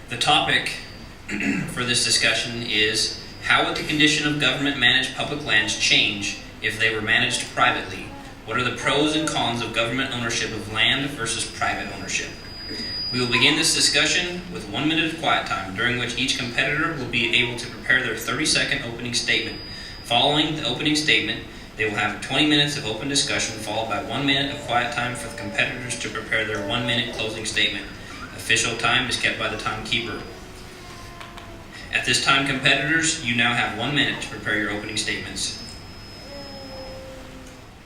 The topic for this discussion is, how would the condition of government-managed public lands change if they were managed privately? What are the pros and cons of government ownership of land versus private ownership? We will begin this discussion with 1 minute of quiet time, during which each competitor will be able to prepare their 30-second opening statement. Following the opening statement, they will have 20 minutes of open discussion, followed by 1 minute of quiet time for the competitors to prepare their 1 minute closing statement. Official time is kept by the timekeeper. At this time, competitors, you now have 1 minute to prepare your opening statements.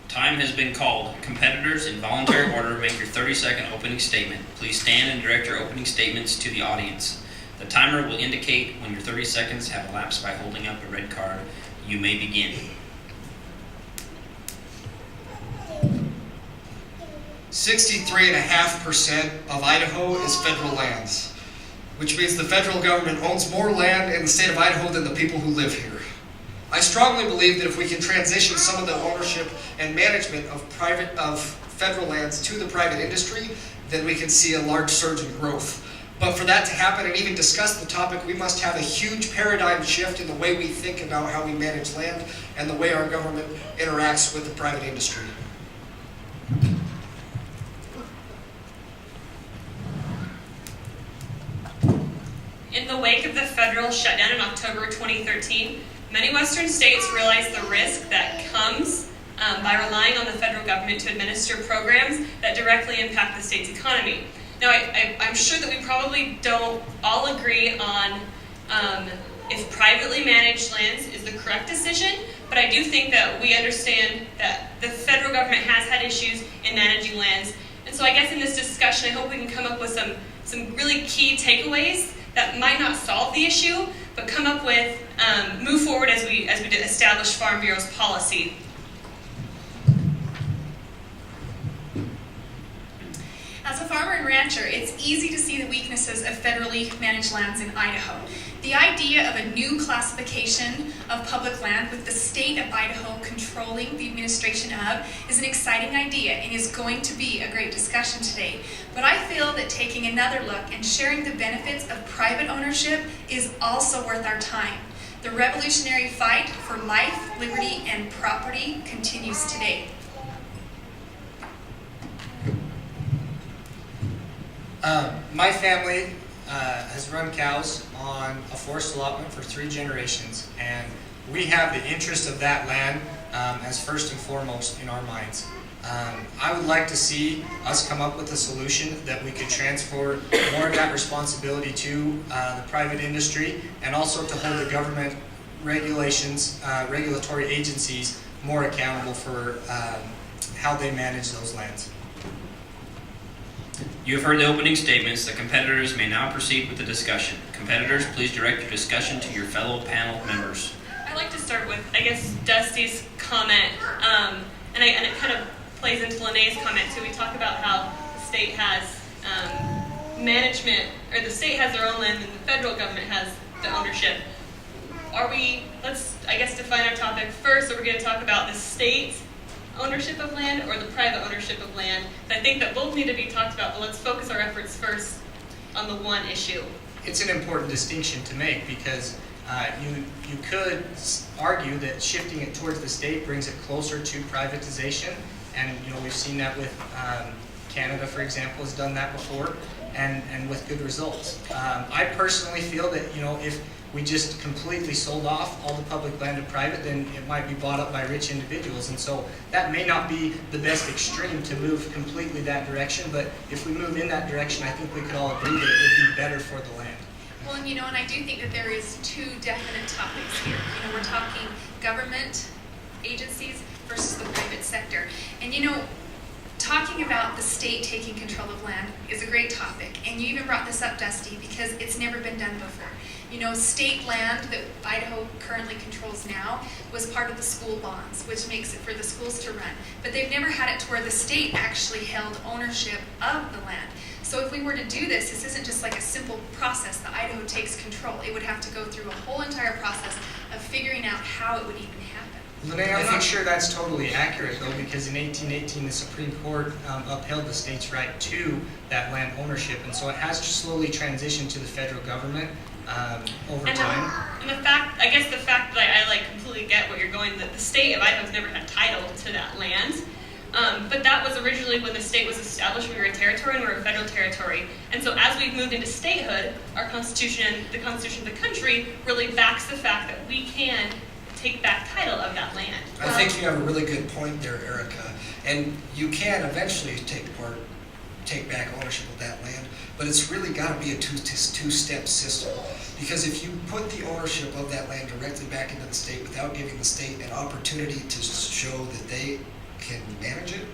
Time has been called. Competitors, in voluntary order, make your 30-second opening statement. Please stand and direct your opening statements to the audience. The timer will indicate when your 30 seconds have elapsed by holding up a red card. You may begin. 63.5% of Idaho is federal lands, which means the federal government owns more land in the state of Idaho than the people who live here. I strongly believe that if we can transition some of the ownership and management of federal lands to the private industry, then we can see a large surge in growth. But for that to happen and even discuss the topic, we must have a huge paradigm shift in the way we think about how we manage land and the way our government interacts with the private industry. In the wake of the federal shutdown in October 2013, many Western states realized the risk that comes by relying on the federal government to administer programs that directly impact the state's economy. Now, I'm sure that we probably don't all agree on if privately managed lands is the correct decision, but I do think that we understand that the federal government has had issues in managing lands. And so I guess in this discussion, I hope we can come up with some really key takeaways that might not solve the issue, but come up with, move forward as we establish Farm Bureau's policy. As a farmer and rancher, it's easy to see the weaknesses of federally managed lands in Idaho. The idea of a new classification of public land with the state of Idaho controlling the administration of is an exciting idea and is going to be a great discussion today. But I feel that taking another look and sharing the benefits of private ownership is also worth our time. The revolutionary fight for life, liberty, and property continues today. My family has run cows on a forest allotment for 3 generations, and we have the interest of that land as first and foremost in our minds. I would like to see us come up with a solution that we could transfer more of that responsibility to the private industry, and also to hold the government regulatory agencies more accountable for how they manage those lands. You have heard the opening statements. The competitors may now proceed with the discussion. Competitors, please direct your discussion to your fellow panel members. I'd like to start with, I guess, Dusty's comment, and it kind of plays into Lanae's comment too. We talk about how the state has management, or the state has their own land and the federal government has the ownership. Let's, I guess, define our topic first. Are we going to talk about the state's ownership of land or the private ownership of land? I think that both need to be talked about, but let's focus our efforts first on the one issue. It's an important distinction to make, because you could argue that shifting it towards the state brings it closer to privatization, and we've seen that with Canada, for example, has done that before, and with good results. I personally feel that if we just completely sold off all the public land to private, then it might be bought up by rich individuals. And so that may not be the best extreme to move completely that direction, but if we move in that direction, I think we could all agree that it would be better for the land. Well, and I do think that there is 2 definite topics here. We're talking government agencies versus the private sector. And talking about the state taking control of land is a great topic. And you even brought this up, Dusty, because it's never been done before. State land that Idaho currently controls now was part of the school bonds, which makes it for the schools to run. But they've never had it to where the state actually held ownership of the land. So if we were to do this, this isn't just like a simple process that Idaho takes control. It would have to go through a whole entire process of figuring out how it would even happen. Lanae, I'm not sure that's totally accurate though, because in 1818 the Supreme Court upheld the state's right to that land ownership, and so it has just slowly transitioned to the federal government over time. And the fact, I guess the fact that I like completely get what you're going, that the state of Idaho's never had title to that land. But that was originally when the state was established. We were a territory and we were a federal territory. And so as we've moved into statehood, our constitution, the constitution of the country, really backs the fact that we can take back title of that land. I think you have a really good point there, Erica. And you can eventually take back ownership of that land, but it's really got to be a two-step system. Because if you put the ownership of that land directly back into the state without giving the state an opportunity to show that they can manage it,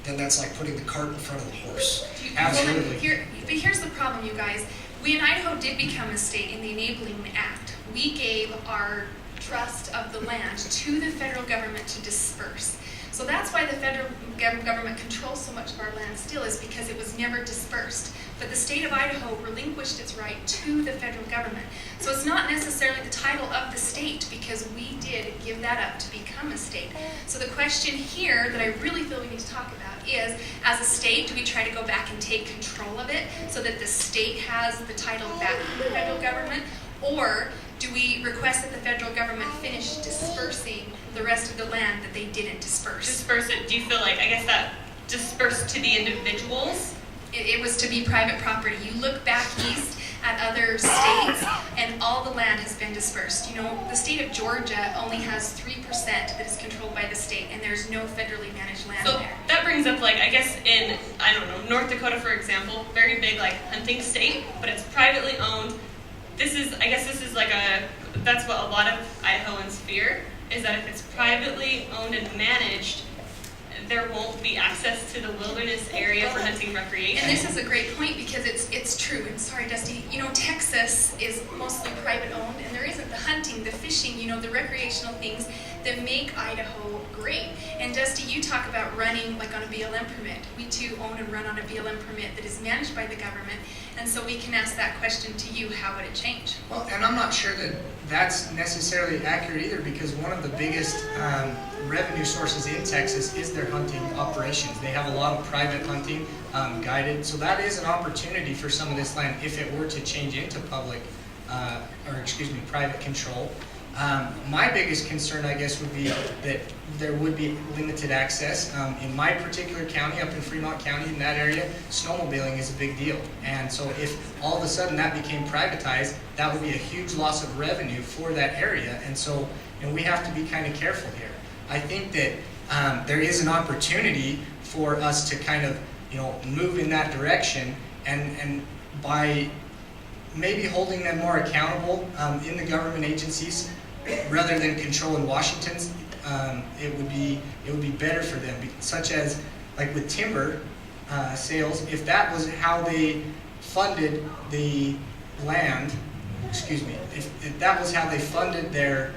then that's like putting the cart in front of the horse. Absolutely. But here's the problem, you guys. We in Idaho did become a state in the Enabling Act. We gave our trust of the land to the federal government to disperse. So that's why the federal government controls so much of our land still, is because it was never dispersed. But the state of Idaho relinquished its right to the federal government. So it's not necessarily the title of the state, because we did give that up to become a state. So the question here that I really feel we need to talk about is, as a state, do we try to go back and take control of it so that the state has the title back from the federal government? Or do we request that the federal government finish dispersing the rest of the land that they didn't disperse? Disperse it, do you feel like, I guess that dispersed to the individuals? It was to be private property. You look back east at other states, and all the land has been dispersed. You know, the state of Georgia only has 3% that is controlled by the state, and there's no federally managed land So there. that brings up, like, I guess in, I don't know, North Dakota, for example, very big, like, hunting state, but it's privately owned. This is like that's what a lot of Idahoans fear, is that if it's privately owned and managed, there won't be access to the wilderness area for hunting recreation. And this is a great point, because it's true. And sorry, Dusty, you know, Texas is mostly private owned, and there isn't the hunting, the fishing, you know, the recreational things that make Idaho great. And Dusty, you talk about running like on a BLM permit. We too own and run on a BLM permit that is managed by the government. And so we can ask that question to you: how would it change? Well, and I'm not sure that that's necessarily accurate either, because one of the biggest revenue sources in Texas is their hunting operations. They have a lot of private hunting guided, so that is an opportunity for some of this land if it were to change into private control. My biggest concern, I guess, would be that there would be limited access. In my particular county, up in Fremont County, in that area, snowmobiling is a big deal. And so if all of a sudden that became privatized, that would be a huge loss of revenue for that area. And so, you know, we have to be kind of careful here. I think that there is an opportunity for us to kind of, you know, move in that direction, and by maybe holding them more accountable in the government agencies, rather than controlling Washington's, it would be better for them. Such as, like with timber sales, if that was how they funded the land, if that was how they funded their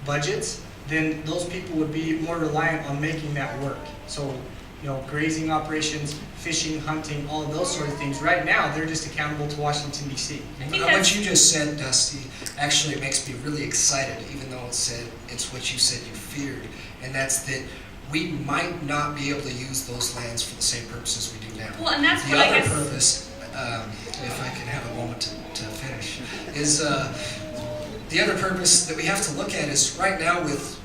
budgets, then those people would be more reliant on making that work. So, you know, grazing operations, fishing, hunting, all of those sort of things. Right now, they're just accountable to Washington, D.C. What you just said, Dusty, actually makes me really excited, even though it's what you said you feared, and that's that we might not be able to use those lands for the same purposes we do now. Well, and that's the what other I guess. purpose, if I can have a moment to finish, is the other purpose that we have to look at is right now with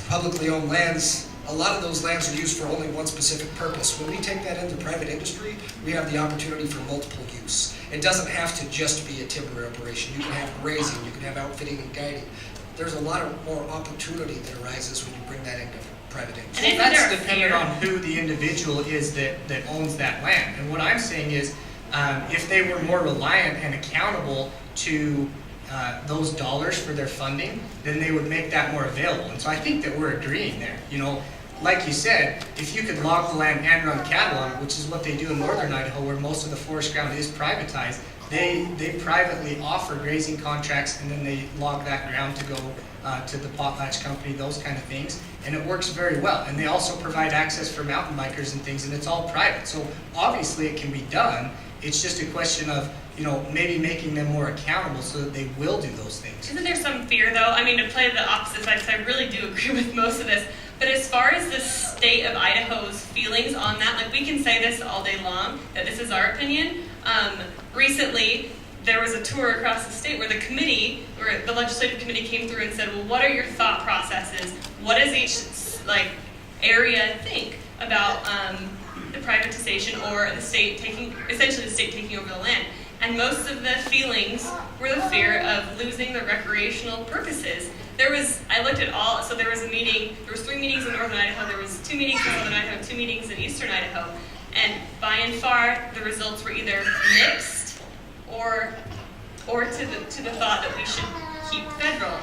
publicly owned lands. A lot of those lands are used for only one specific purpose. When we take that into private industry, we have the opportunity for multiple use. It doesn't have to just be a timber operation. You can have grazing, you can have outfitting and guiding. There's a lot of more opportunity that arises when you bring that into private industry. And That's dependent on who the individual is that owns that land. And what I'm saying is, if they were more reliant and accountable to those dollars for their funding, then they would make that more available. And so I think that we're agreeing there. You know, like you said, if you could log the land and run cattle on it, which is what they do in northern Idaho, where most of the forest ground is privatized, they privately offer grazing contracts, and then they log that ground to go to the potlatch company, those kind of things, and it works very well. And they also provide access for mountain bikers and things, and it's all private. So obviously it can be done. It's just a question of maybe making them more accountable so that they will do those things. Isn't there some fear, though? I mean, to play the opposite side, because I really do agree with most of this. But as far as the state of Idaho's feelings on that, like, we can say this all day long, that this is our opinion. Recently, there was a tour across the state where the legislative committee came through and said, well, what are your thought processes? What does each, area think about the privatization or the state taking over the land? And most of the feelings were the fear of losing the recreational purposes. I looked at all, so there was 3 meetings in northern Idaho, there was 2 meetings in southern Idaho, 2 meetings in eastern Idaho, and by and far, the results were either mixed or to the thought that we should keep federal.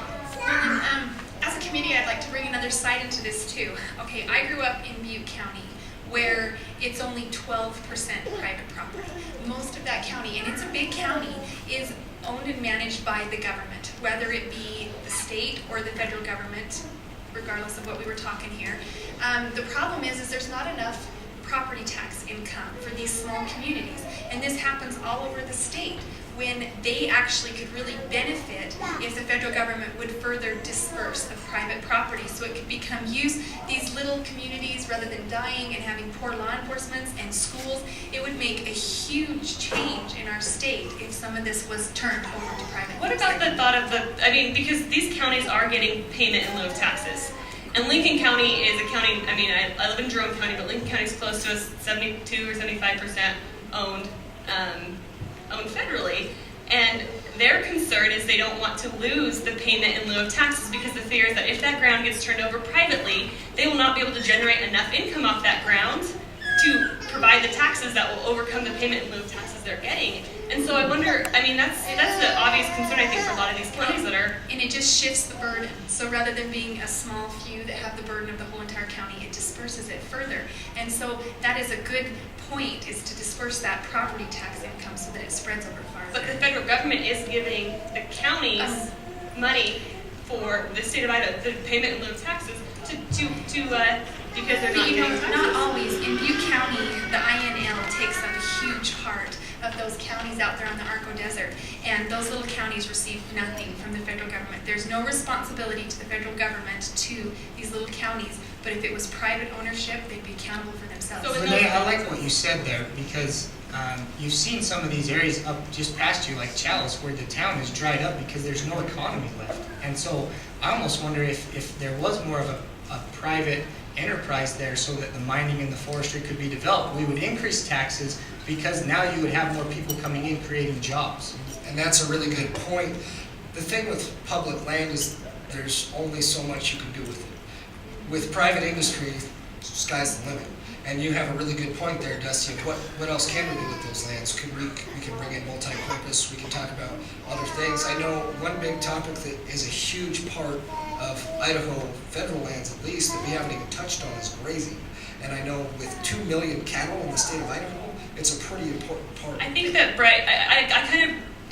As a committee, I'd like to bring another side into this too. Okay, I grew up in Butte County, where it's only 12% private property. Most of that county, and it's a big county, is owned and managed by the government, whether it be the state or the federal government, regardless of what we were talking here. The problem is there's not enough property tax income for these small communities, and this happens all over the state, when they actually could really benefit if the federal government would further disperse of private property so it could become used. These little communities, rather than dying and having poor law enforcement and schools, it would make a huge change in our state if some of this was turned over to private. What about the thought of because these counties are getting payment in lieu of taxes. And Lincoln County is a county, I live in Jerome County, but Lincoln County is close to us, 72 or 75% owned federally, and their concern is they don't want to lose the payment in lieu of taxes, because the fear is that if that ground gets turned over privately, they will not be able to generate enough income off that ground to provide the taxes that will overcome the payment in lieu of taxes they're getting. And so I wonder, that's the obvious concern, I think, for a lot of these counties that are... And it just shifts the burden. So rather than being a small few that have the burden of the whole entire county, it disperses it further. And so that is a good point, is to disperse that property tax income so that it spreads over farther. But the federal government is giving the counties money for the state of Idaho, the payment in lieu of taxes, because they're not paying taxes. Not always. In Butte County, the INL takes up a huge part of those counties out there on the Arco Desert, and those little counties receive nothing from the federal government. There's no responsibility to the federal government to these little counties, but if it was private ownership, they'd be accountable for themselves. So Lanae, I like what you said there, because you've seen some of these areas up just past you, like Chalice, where the town is dried up because there's no economy left. And so I almost wonder if there was more of a private enterprise there so that the mining and the forestry could be developed, we would increase taxes, because now you would have more people coming in creating jobs. And that's a really good point. The thing with public land is there's only so much you can do with it. With private industry, sky's the limit. And you have a really good point there, Dusty. What else can we do with those lands? We can bring in multi-purpose. We can talk about other things. I know one big topic that is a huge part of Idaho federal lands, at least, that we haven't even touched on, is grazing. And I know with 2 million cattle in the state of Idaho, it's a pretty important part. I think that, Brett,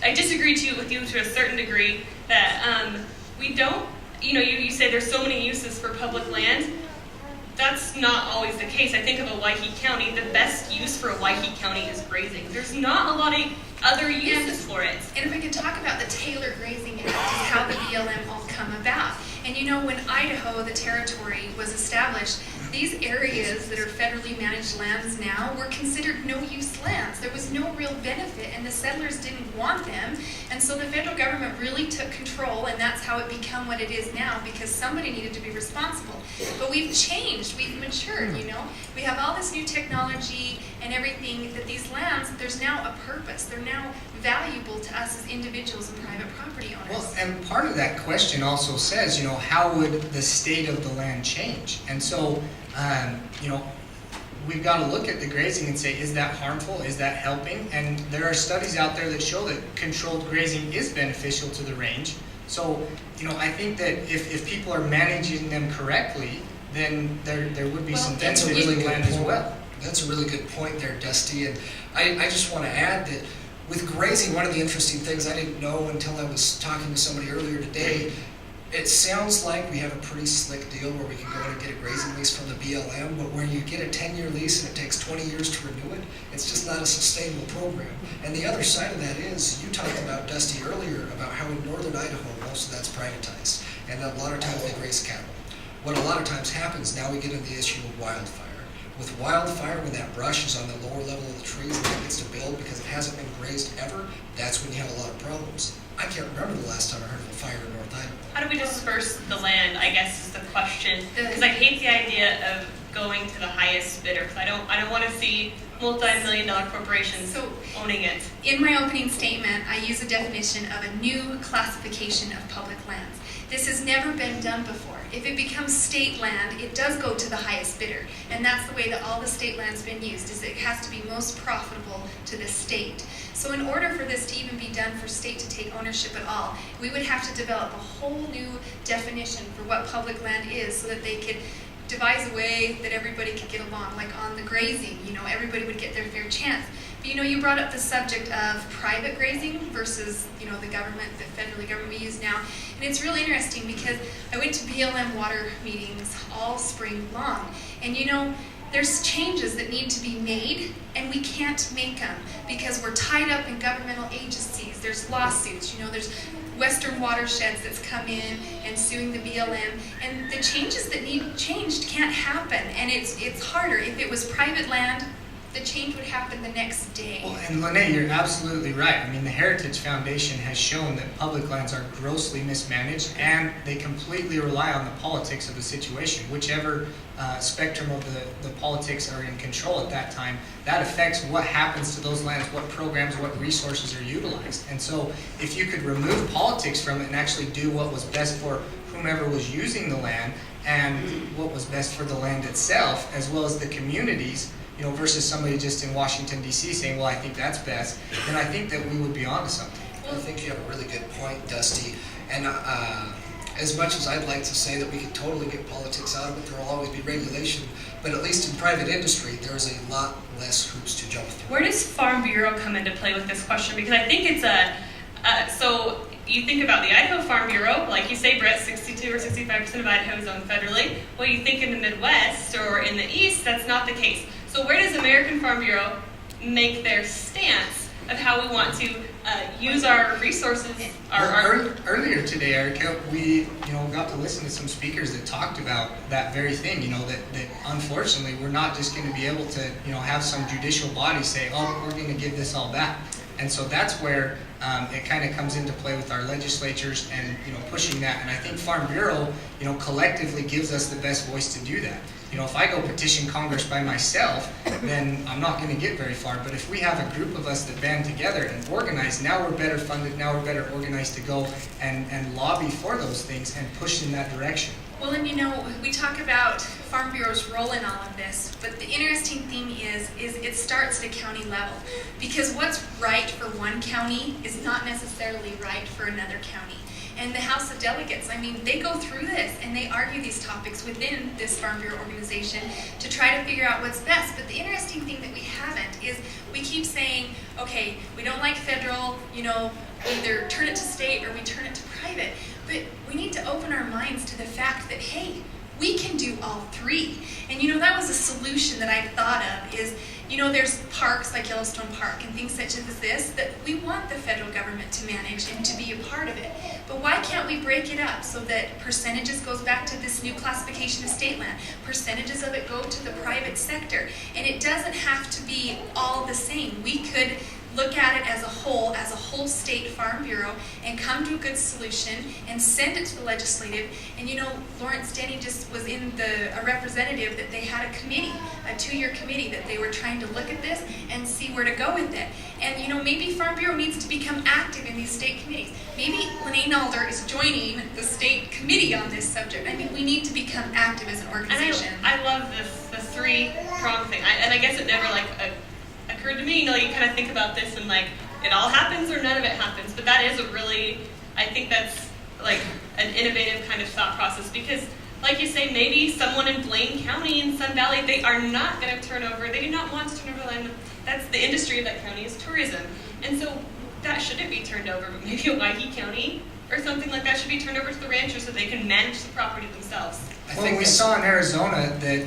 I disagree with you to a certain degree that we don't, you say there's so many uses for public land. That's not always the case. I think of a Waiheke County, the best use for a Waiheke County is grazing. There's not a lot of other uses for it. And if we could talk about the Taylor Grazing Act, how the BLM all come about. And when Idaho, the territory, was established, these areas that are federally managed lands now were considered no-use lands. There was no real benefit, and the settlers didn't want them. And so the federal government really took control, and that's how it became what it is now, because somebody needed to be responsible. But we've changed, we've matured, We have all this new technology and everything, that these lands, there's now a purpose. They're now valuable to us as individuals and private property owners. Well, and part of that question also says, how would the state of the land change? And so, we've got to look at the grazing and say, is that harmful? Is that helping? And there are studies out there that show that controlled grazing is beneficial to the range. So, I think that if people are managing them correctly, then there would be some benefit to the land as well. That's a really good point there, Dusty. And I just want to add that with grazing, one of the interesting things I didn't know until I was talking to somebody earlier today, It sounds like we have a pretty slick deal where we can go in and get a grazing lease from the BLM, but when you get a 10-year lease and it takes 20 years to renew it, it's just not a sustainable program. And the other side of that is, you talked about, Dusty, earlier, about how in northern Idaho, most of that's privatized, and a lot of times they graze cattle. What a lot of times happens, now we get into the issue of wildfire. With wildfire, when that brush is on the lower level of the trees and it gets to build because it hasn't been grazed ever, that's when you have a lot of problems. I can't remember the last time I heard of a fire in North Idaho. How do we disperse the land, I guess is the question. Because I hate the idea of going to the highest bidder, because I don't want to see multi-million-dollar corporations owning it. In my opening statement, I use a definition of a new classification of public lands. This has never been done before. If it becomes state land, it does go to the highest bidder. And that's the way that all the state land's been used, is it has to be most profitable to the state. So in order for this to even be done for state to take ownership at all, we would have to develop a whole new definition for what public land is so that they could devise a way that everybody could get along, like on the grazing, everybody would get their fair chance. But you brought up the subject of private grazing versus, the government, the federally government we use now. And it's really interesting because I went to BLM water meetings all spring long. And there's changes that need to be made, and we can't make them because we're tied up in governmental agencies. There's lawsuits, there's Western watersheds that's come in and suing the BLM, and the changes that need changed can't happen, and it's harder. If it was private land, the change would happen the next day. Well, and Lanae, you're absolutely right. I mean, the Heritage Foundation has shown that public lands are grossly mismanaged, and they completely rely on the politics of the situation. Whichever spectrum of the politics are in control at that time, that affects what happens to those lands, what programs, what resources are utilized. And so if you could remove politics from it and actually do what was best for whomever was using the land and what was best for the land itself, as well as the communities, versus somebody just in Washington, D.C. saying, well, I think that's best, then I think that we would be onto something. I think you have a really good point, Dusty. And as much as I'd like to say that we could totally get politics out of it, there will always be regulation, but at least in private industry, there's a lot less hoops to jump through. Where does Farm Bureau come into play with this question? Because I think it's so you think about the Idaho Farm Bureau, like you say, Brett, 62 or 65% of Idaho is owned federally. Well, you think in the Midwest or in the East, that's not the case. So where does American Farm Bureau make their stance of how we want to use our resources? Earlier today, Erica, we got to listen to some speakers that talked about that very thing. That unfortunately we're not just going to be able to have some judicial body say, oh, we're going to give this all back. And so that's where it kind of comes into play with our legislatures and pushing that. And I think Farm Bureau collectively gives us the best voice to do that. If I go petition Congress by myself, then I'm not going to get very far. But if we have a group of us that band together and organize, now we're better funded, now we're better organized to go and lobby for those things and push in that direction. Well, and we talk about Farm Bureau's role in all of this, but the interesting thing is it starts at a county level. Because what's right for one county is not necessarily right for another county. And the House of Delegates, they go through this and they argue these topics within this Farm Bureau organization to try to figure out what's best. But the interesting thing that we haven't is we keep saying, okay, we don't like federal, either turn it to state or we turn it to private. But we need to open our minds to the fact that, hey, we can do all three. And that was a solution that I thought of is, there's parks like Yellowstone Park and things such as this that we want the federal government to manage and to be a part of it. But why can't we break it up so that percentages goes back to this new classification of state land, percentages of it go to the private sector, and it doesn't have to be all the same. We could look at it as a whole state farm bureau, and come to a good solution and send it to the legislative. And Lawrence Denny just was in a representative that they had a committee, a 2-year committee that they were trying to look at this and see where to go with it. And maybe Farm Bureau needs to become active in these state committees. Maybe Lanae Nalder is joining the state committee on this subject. We need to become active as an organization. And I love the 3-prong thing. I guess it never occurred to me, you kind of think about this and it all happens or none of it happens, but that is I think that's an innovative kind of thought process, because like you say, maybe someone in Blaine County in Sun Valley, they are not going to turn over, they do not want to turn over land. That's the industry of that county is tourism, and so that shouldn't be turned over. But maybe Owyhee County or something like that should be turned over to the ranchers so they can manage the property themselves. Well, we saw in Arizona that,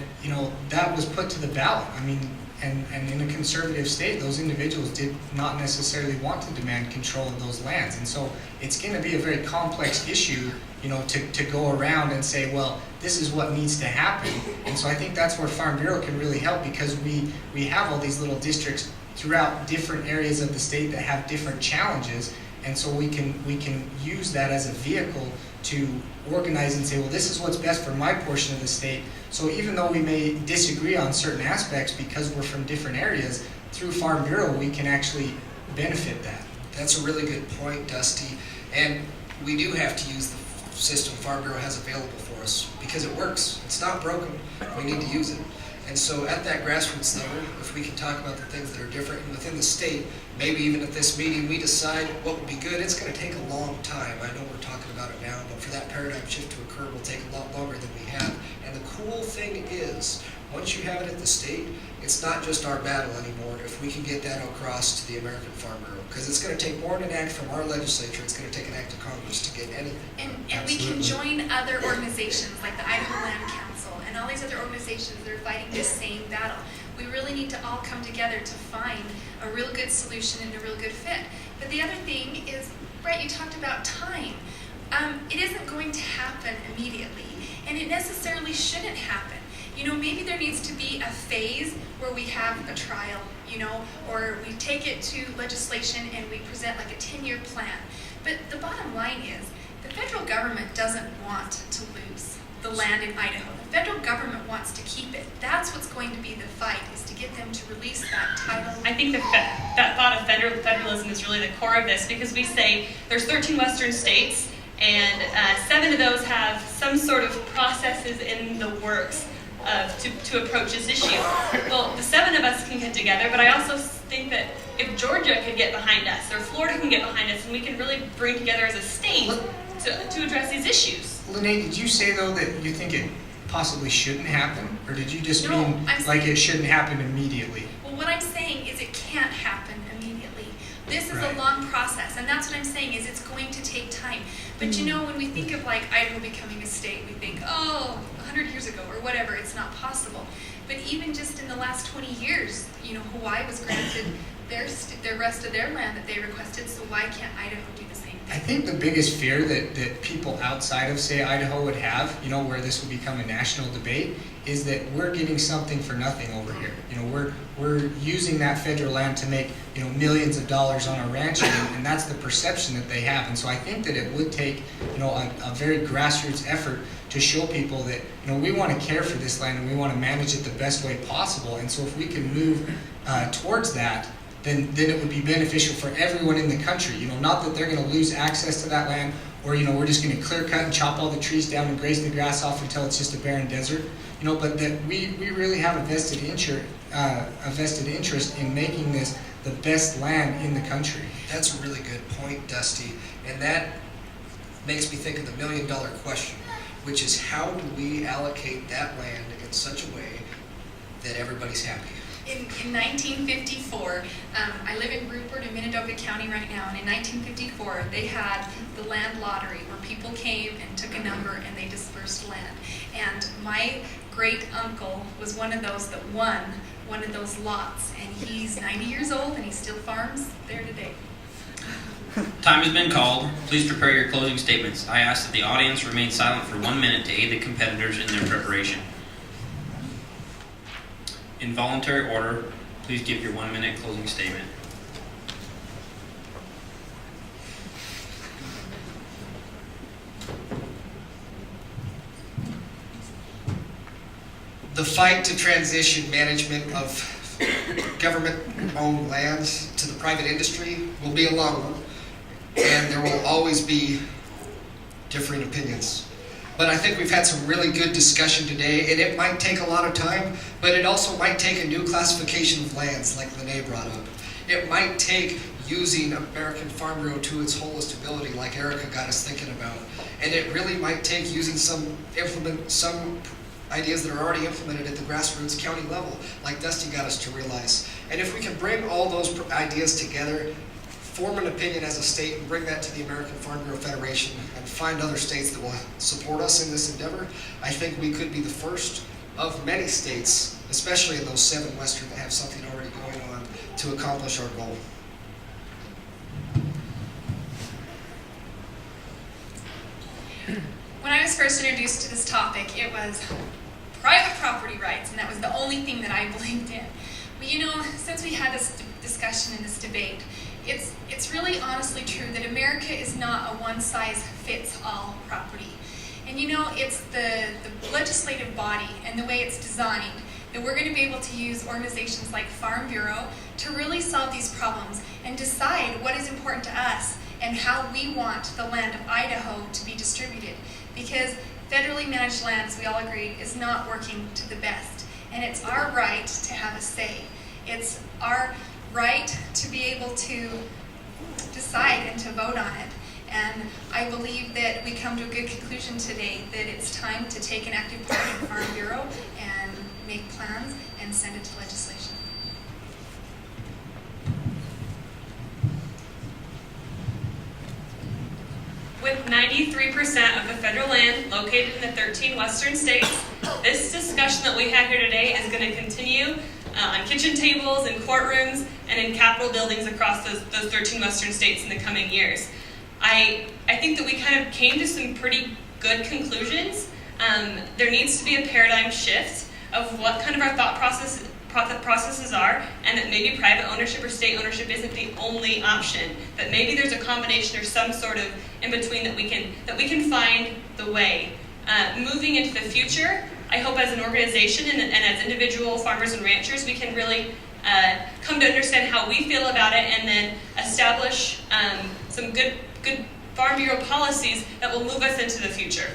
that was put to the ballot. I mean, and in a conservative state, those individuals did not necessarily want to demand control of those lands. And so it's going to be a very complex issue, to go around and say, well, this is what needs to happen. And so I think that's where Farm Bureau can really help, because we have all these little districts throughout different areas of the state that have different challenges. And so we can use that as a vehicle to organize and say, well, this is what's best for my portion of the state. So even though we may disagree on certain aspects because we're from different areas, through Farm Bureau we can actually benefit that. That's a really good point, Dusty. And we do have to use the system Farm Bureau has available for us because it works. It's not broken. We need to use it. And so at that grassroots level, if we can talk about the things that are different within the state, maybe even at this meeting we decide what would be good. It's going to take a long time. I know we're talking about it now, but for that paradigm shift to occur will take a lot longer than we have. And the cool thing is, once you have it at the state, it's not just our battle anymore if we can get that across to the American Farm Bureau. Because it's going to take more than an act from our legislature, it's going to take an act of Congress to get anything. And we can join other organizations like the Idaho Land Council and all these other organizations that are fighting this same battle. We really need to all come together to find a real good solution and a real good fit. But the other thing is, Brett, you talked about time. It isn't going to happen immediately, and it necessarily shouldn't happen. Maybe there needs to be a phase where we have a trial, or we take it to legislation and we present like a 10-year plan. But the bottom line is, the federal government doesn't want to lose the land in Idaho. The federal government wants to keep it. That's what's going to be the fight, is to get them to release that title. I think that thought of federalism is really the core of this, because we say there's 13 western states, and 7 of those have some sort of processes in the works to approach this issue. Well, the 7 of us can get together, but I also think that if Georgia could get behind us, or Florida can get behind us, and we can really bring together as a state to address these issues. Lanae, did you say though that you think it possibly shouldn't happen, or did you just mean like it shouldn't happen immediately? Well, what I'm saying is it can't happen immediately. This is Right. a long process, and that's what I'm saying is it's going to take time. But when we think of like Idaho becoming a state, we think, 100 years ago or whatever, it's not possible. But even just in the last 20 years, Hawaii was granted the rest of their land that they requested, so why can't Idaho do the same I thing? think the biggest fear that people outside of, say, Idaho would have, where this would become a national debate, is that we're getting something for nothing over here. We're using that federal land to make, millions of dollars on our ranching, and that's the perception that they have. And so I think that it would take, a very grassroots effort to show people that, we want to care for this land and we want to manage it the best way possible. And so if we can move towards that, then it would be beneficial for everyone in the country. Not that they're going to lose access to that land, or we're just going to clear cut and chop all the trees down and graze the grass off until it's just a barren desert. But that we really have a vested interest in making this the best land in the country. That's a really good point, Dusty. And that makes me think of the million-dollar question, which is how do we allocate that land in such a way that everybody's happy? In 1954, I live in Rupert in Minidoka County right now, and in 1954 they had the land lottery where people came and took a number and they dispersed land. And my great uncle was one of those that won one of those lots, and he's 90 years old and he still farms there today. Time has been called. Please prepare your closing statements. I ask that the audience remain silent for 1 minute to aid the competitors in their preparation. In voluntary order, please give your 1 minute closing statement. The fight to transition management of government-owned lands to the private industry will be a long one, and there will always be differing opinions. But I think we've had some really good discussion today, and it might take a lot of time, but it also might take a new classification of lands, like Lanae brought up. It might take using American Farm Bureau to its fullest ability, like Erica got us thinking about. And it really might take using some ideas that are already implemented at the grassroots county level, like Dusty got us to realize. And if we can bring all those ideas together, form an opinion as a state and bring that to the American Farm Bureau Federation and find other states that will support us in this endeavor, I think we could be the first of many states, especially in those 7 western that have something already going on, to accomplish our goal. When I was first introduced to this topic, it was private property rights, and that was the only thing that I believed in. But you know, since we had this discussion and this debate, it's really honestly true that America is not a one-size-fits-all property. And you know, it's the legislative body and the way it's designed that we're going to be able to use organizations like Farm Bureau to really solve these problems and decide what is important to us and how we want the land of Idaho to be distributed. Because federally managed lands, we all agree, is not working to the best. And it's our right to have a say. It's our right to be able to decide and to vote on it. And I believe that we come to a good conclusion today that it's time to take an active part in Farm Bureau and make plans and send it to legislation. With 93% of the federal land located in the 13 western states, this discussion that we have here today is going to continue on kitchen tables, in courtrooms, and in Capitol buildings across those 13 western states in the coming years. I think that we kind of came to some pretty good conclusions. There needs to be a paradigm shift of what kind of our thought processes are, and that maybe private ownership or state ownership isn't the only option. That maybe there's a combination or some sort of in between that we can find the way. Moving into the future, I hope as an organization and as individual farmers and ranchers, we can really come to understand how we feel about it, and then establish some good Farm Bureau policies that will move us into the future.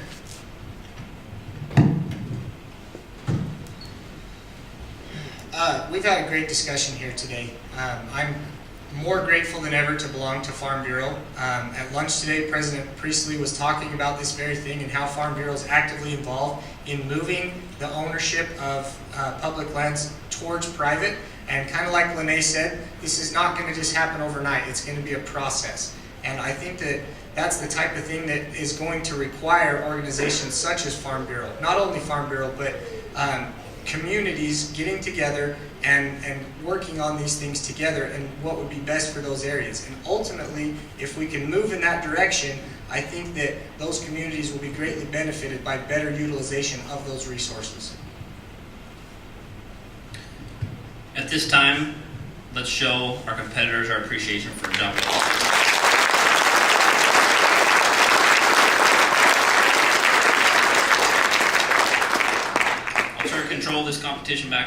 We've had a great discussion here today. I'm more grateful than ever to belong to Farm Bureau. At lunch today, President Priestley was talking about this very thing and how Farm Bureau is actively involved in moving the ownership of public lands towards private. And kind of like Lanae said, this is not going to just happen overnight. It's going to be a process. And I think that that's the type of thing that is going to require organizations such as Farm Bureau, not only Farm Bureau, but communities getting together and working on these things together and what would be best for those areas. And ultimately, if we can move in that direction, I think that those communities will be greatly benefited by better utilization of those resources. At this time, let's show our competitors our appreciation for jumping. I'll turn control of this competition back